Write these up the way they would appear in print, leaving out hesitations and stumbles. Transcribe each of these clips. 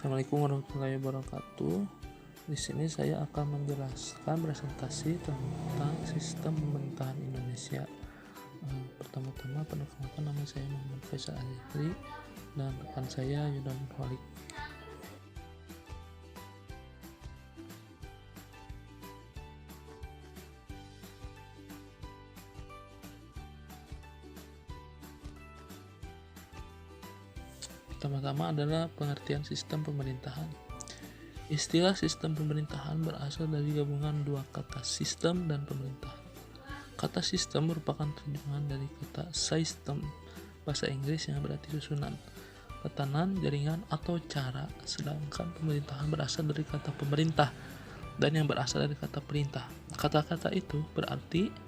Assalamualaikum warahmatullahi wabarakatuh. Di sini saya akan menjelaskan presentasi tentang sistem pemerintahan Indonesia. Pertama-tama perkenalkan, nama saya Muhammad Faisal Azhri dan rekan saya Yudan Walik. Pertama-tama adalah pengertian sistem pemerintahan. Istilah sistem pemerintahan berasal dari gabungan dua kata sistem dan pemerintah. Kata sistem merupakan terjemahan dari kata system bahasa Inggris yang berarti susunan, tatanan, jaringan, atau cara, sedangkan pemerintahan berasal dari kata pemerintah dan yang berasal dari kata perintah. Kata-kata itu berarti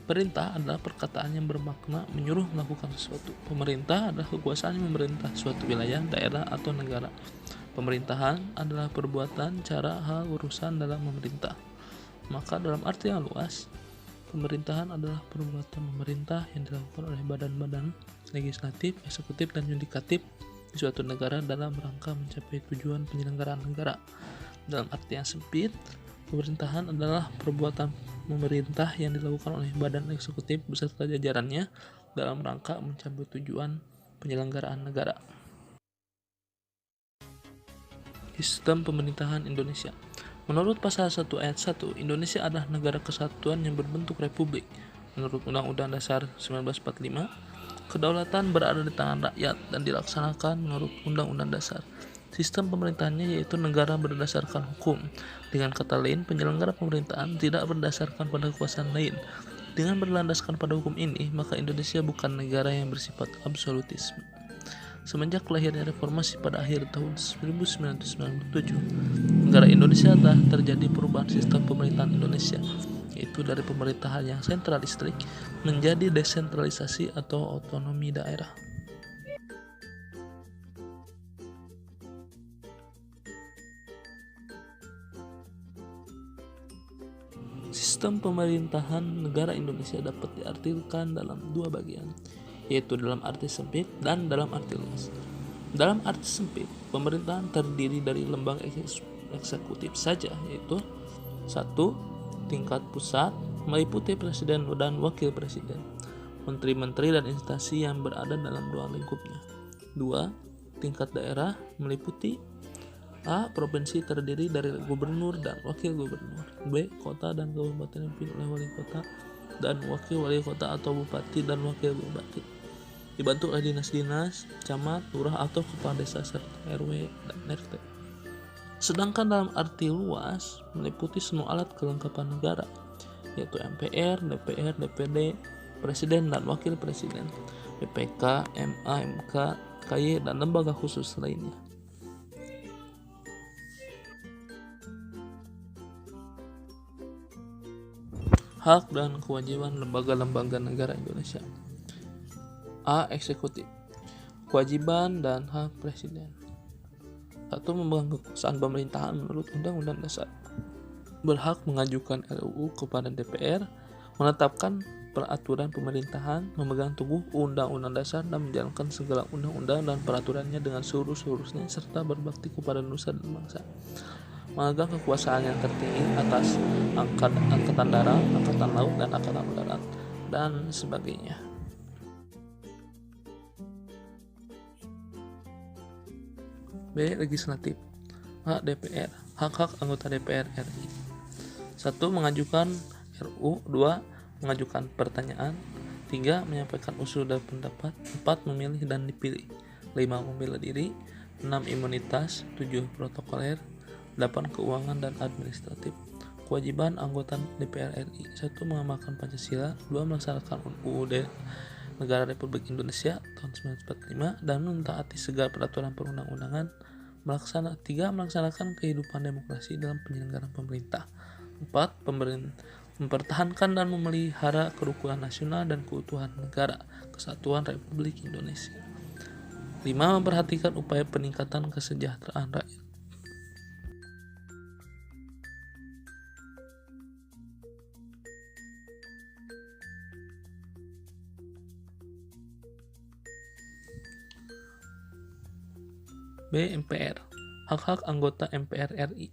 perintah adalah perkataan yang bermakna menyuruh melakukan sesuatu. Pemerintah adalah kekuasaan yang memerintah suatu wilayah, daerah, atau negara. Pemerintahan adalah perbuatan, cara, hal, urusan dalam memerintah. Maka dalam arti yang luas, pemerintahan adalah perbuatan pemerintah yang dilakukan oleh badan-badan legislatif, eksekutif, dan yudikatif di suatu negara dalam rangka mencapai tujuan penyelenggaraan negara. Dalam arti yang sempit, pemerintahan adalah perbuatan pemerintah yang dilakukan oleh badan eksekutif beserta jajarannya dalam rangka mencapai tujuan penyelenggaraan negara. Sistem pemerintahan Indonesia. Menurut pasal 1 ayat 1, Indonesia adalah negara kesatuan yang berbentuk republik. Menurut Undang-Undang Dasar 1945, kedaulatan berada di tangan rakyat dan dilaksanakan menurut Undang-Undang Dasar. Sistem pemerintahannya yaitu negara berdasarkan hukum. Dengan kata lain, penyelenggara pemerintahan tidak berdasarkan pada kekuasaan lain. Dengan berlandaskan pada hukum ini, maka Indonesia bukan negara yang bersifat absolutisme. Semenjak lahirnya reformasi pada akhir tahun 1997, negara Indonesia telah terjadi perubahan sistem pemerintahan Indonesia, yaitu dari pemerintahan yang sentralistik menjadi desentralisasi atau otonomi daerah. Sistem pemerintahan negara Indonesia dapat diartikan dalam dua bagian, yaitu dalam arti sempit dan dalam arti luas. Dalam arti sempit, pemerintahan terdiri dari lembaga eksekutif saja, yaitu 1. Tingkat pusat, meliputi presiden dan wakil presiden, menteri-menteri dan instansi yang berada dalam ruang lingkupnya. 2. Tingkat daerah, meliputi A. Provinsi terdiri dari gubernur dan wakil gubernur. B. Kota dan kabupaten yang dipimpin oleh wali kota dan wakil wali kota atau bupati dan wakil bupati, dibantu oleh dinas-dinas, camat, lurah atau kepala desa serta RW dan RT. Sedangkan dalam arti luas, meliputi semua alat kelengkapan negara, yaitu MPR, DPR, DPD, presiden dan wakil presiden, BPK, MA, MK, KY, dan lembaga khusus lainnya. Hak dan kewajiban lembaga-lembaga negara Indonesia. A. Eksekutif. Kewajiban dan hak presiden. 1. Memegang kekuasaan pemerintahan menurut Undang-Undang Dasar. Berhak mengajukan RUU kepada DPR, menetapkan peraturan pemerintahan, memegang teguh Undang-Undang Dasar dan menjalankan segala undang-undang dan peraturannya dengan seluruh-seluruhnya serta berbakti kepada nusa dan bangsa. Memegang kekuasaan yang tertinggi atas angkatan darat, angkatan laut, dan angkatan udara, dan sebagainya. B. Legislatif. A. DPR. Hak-hak anggota DPR RI. 1. Mengajukan RUU. 2. Mengajukan pertanyaan. 3. Menyampaikan usul dan pendapat. 4. Memilih dan dipilih. 5. Membela diri. 6. Imunitas. 7. Protokoler. 8. Keuangan dan administratif. Kewajiban anggota DPR RI. 1. Mengamalkan Pancasila. 2. Melaksanakan UUD Negara Republik Indonesia tahun 1945 dan mentaati segala peraturan perundang-undangan. 3. Melaksanakan kehidupan demokrasi dalam penyelenggaraan pemerintah. 4. Mempertahankan dan memelihara kerukunan nasional dan keutuhan negara Kesatuan Republik Indonesia. 5. Memperhatikan upaya peningkatan kesejahteraan rakyat. B. MPR. Hak-hak anggota MPR RI.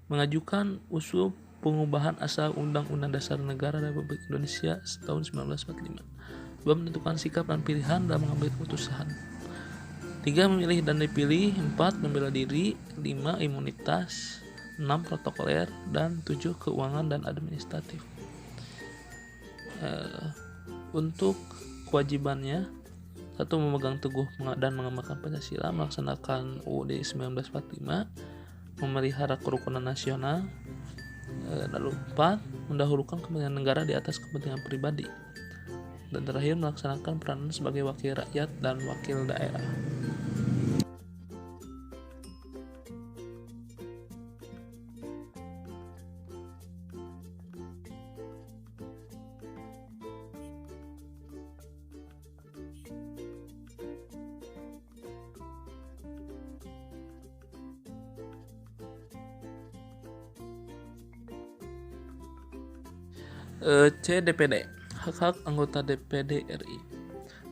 Mengajukan usul pengubahan asal Undang-Undang Dasar Negara Republik Indonesia tahun 1945. 2. Menentukan sikap dan pilihan dalam mengambil keputusan. 3. Memilih dan dipilih. 4. Membela diri. 5. Imunitas. 6. Protokoler. Dan 7. Keuangan dan administratif. Untuk kewajibannya, 1. Memegang teguh dan mengamalkan Pancasila, melaksanakan UUD 1945, memelihara kerukunan nasional. Lalu 4. Mendahulukan kepentingan negara di atas kepentingan pribadi. Dan terakhir, melaksanakan peranan sebagai wakil rakyat dan wakil daerah. C. DPD. Hak-hak anggota DPD RI.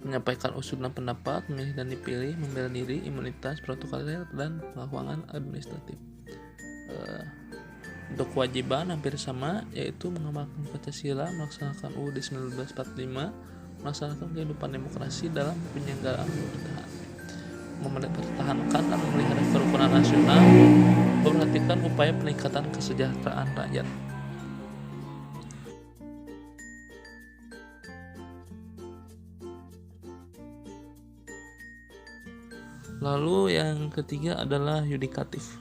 Menyampaikan usul dan pendapat, memilih dan dipilih, membela diri, imunitas, protokoler, dan keuangan administratif. Untuk kewajiban hampir sama, yaitu mengamalkan Pancasila, melaksanakan UUD 1945, melaksanakan kehidupan demokrasi dalam penyelenggaraan pemerintahan, mempertahankan dan memelihara kerukunan nasional, memperhatikan upaya peningkatan kesejahteraan rakyat. Lalu yang ketiga adalah yudikatif.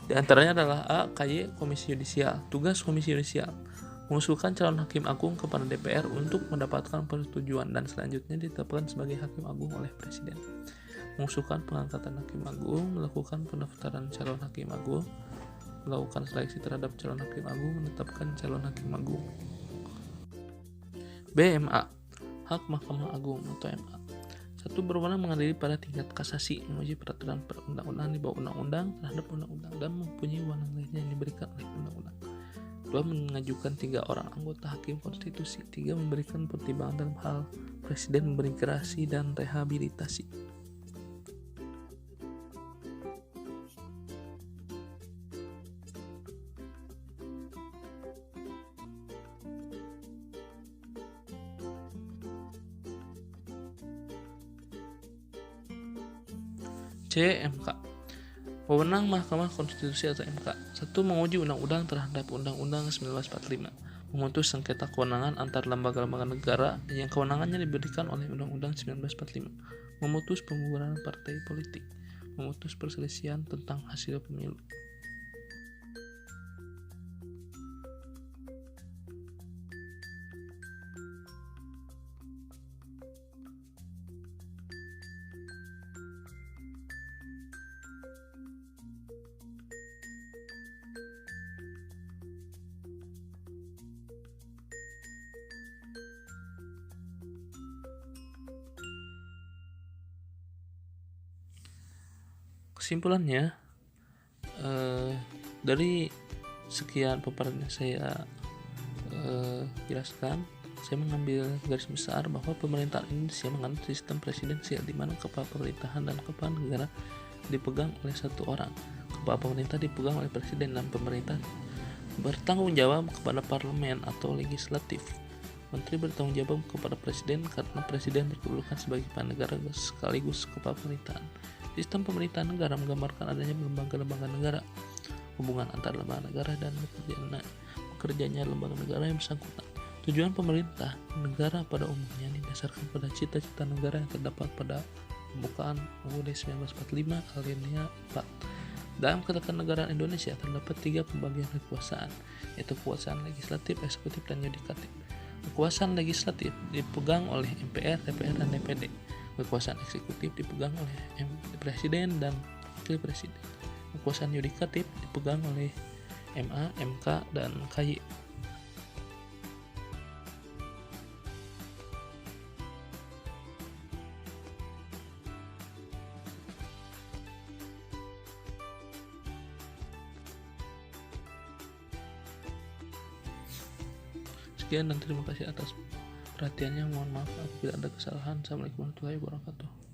Di antaranya adalah A. KY Komisi Yudisial. Tugas Komisi Yudisial: mengusulkan calon hakim agung kepada DPR untuk mendapatkan persetujuan dan selanjutnya ditetapkan sebagai hakim agung oleh Presiden. Mengusulkan pengangkatan hakim agung, melakukan pendaftaran calon hakim agung, melakukan seleksi terhadap calon hakim agung, menetapkan calon hakim agung. B. MA. Hak Mahkamah Agung atau MA. 1. Berwenang mengadili pada tingkat kasasi, menguji peraturan perundang-undangan di bawah undang-undang terhadap undang-undang dan mempunyai wewenang lainnya yang diberikan oleh undang-undang. 2. Mengajukan 3 orang anggota hakim konstitusi. 3. Memberikan pertimbangan dalam hal Presiden memberi gerasi dan rehabilitasi. C. MK. Wewenang Mahkamah Konstitusi atau MK. 1. Menguji undang-undang terhadap Undang-Undang 1945. Memutus sengketa kewenangan antar lembaga-lembaga negara yang kewenangannya diberikan oleh Undang-Undang 1945. Memutus pembubaran partai politik. Memutus perselisihan tentang hasil pemilu. Kesimpulannya, dari sekian paparan yang saya jelaskan, saya mengambil garis besar bahwa pemerintahan Indonesia menganut sistem presidensial di mana kepala pemerintahan dan kepala negara dipegang oleh satu orang. Kepala pemerintah dipegang oleh presiden dan pemerintah bertanggung jawab kepada parlemen atau legislatif. Menteri bertanggung jawab kepada presiden karena presiden berkedudukan sebagai kepala negara sekaligus kepala pemerintahan. Sistem pemerintahan negara menggambarkan adanya lembaga-lembaga negara, hubungan antar lembaga negara dan bekerjanya lembaga negara yang bersangkutan. Tujuan pemerintah negara pada umumnya didasarkan pada cita-cita negara yang terdapat pada pembukaan UUD 1945 alinea 4. Dalam Ketatanegaraan Indonesia terdapat 3 pembagian kekuasaan, yaitu kekuasaan legislatif, eksekutif, dan yudikatif. Kekuasaan legislatif dipegang oleh MPR, DPR, dan DPD. Kekuasaan eksekutif dipegang oleh Presiden dan Wakil Presiden. Kekuasaan yudikatif dipegang oleh MA, MK, dan KY. Sekian dan terima kasih atas perhatiannya. Mohon maaf apabila ada kesalahan. Assalamualaikum warahmatullahi wabarakatuh.